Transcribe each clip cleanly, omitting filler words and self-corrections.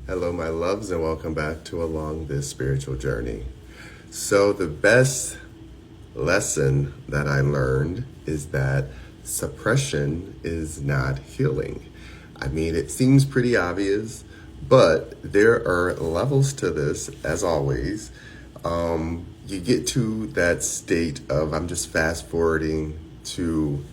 Hello, my loves, and welcome back to Along This Spiritual Journey. So, the best lesson that I learned is that suppression is not healing. I mean, it seems pretty obvious, but there are levels to this, as always. You get to that state of, I'm just fast forwarding to,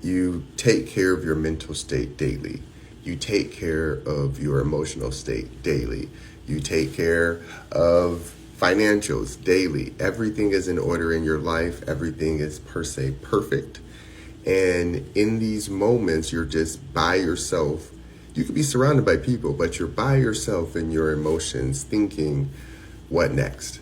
you take care of your mental state daily. You take care of your emotional state daily. You take care of financials daily. Everything is in order in your life. Everything is per se perfect. And in these moments, you're just by yourself. You could be surrounded by people, but you're by yourself in your emotions thinking, what next?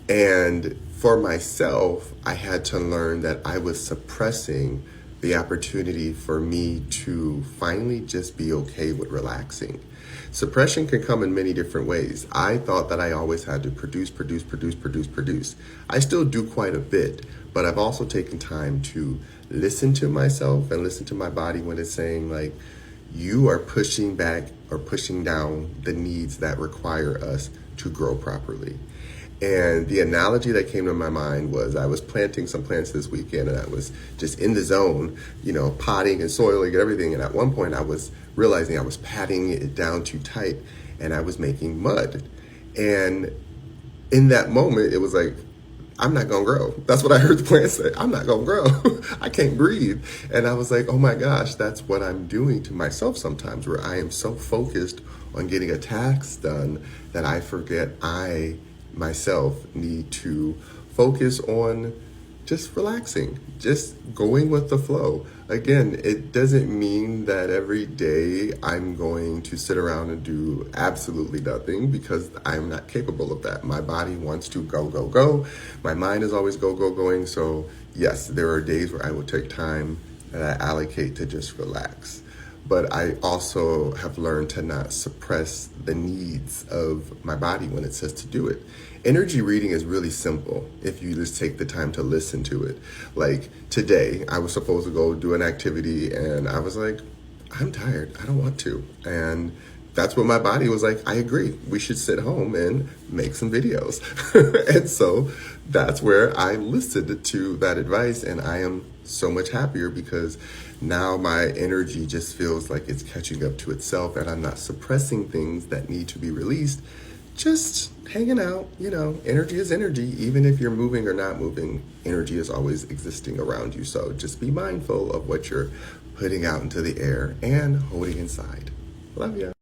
And for myself, I had to learn that I was suppressing the opportunity for me to finally just be okay with relaxing. Suppression can come in many different ways. I thought that I always had to produce. I still do quite a bit, but I've also taken time to listen to myself and listen to my body when it's saying, like, you are pushing back or pushing down the needs that require us to grow properly. And the analogy that came to my mind was I was planting some plants this weekend and I was just in the zone, potting and soiling and everything. And at one point I was realizing I was patting it down too tight and I was making mud. And in that moment, it was like, I'm not going to grow. That's what I heard the plant say. I'm not going to grow. I can't breathe. And I was like, oh my gosh, that's what I'm doing to myself sometimes, where I am so focused on getting a task done that I forget I myself need to focus on just relaxing, just going with the flow. Again, it doesn't mean that every day I'm going to sit around and do absolutely nothing, because I'm not capable of that. My body wants to go, go, go. My mind is always go, go, going. So yes, there are days where I will take time that I allocate to just relax. But I also have learned to not suppress the needs of my body when it says to do it. Energy reading is really simple if you just take the time to listen to it. Like today, I was supposed to go do an activity and I was like, I'm tired. I don't want to. And that's what my body was like, I agree. We should sit home and make some videos. And so that's where I listened to that advice, and I am so much happier because now my energy just feels like it's catching up to itself and I'm not suppressing things that need to be released. Just hanging out, energy is energy. Even if you're moving or not moving, energy is always existing around you. So just be mindful of what you're putting out into the air and holding inside. Love ya.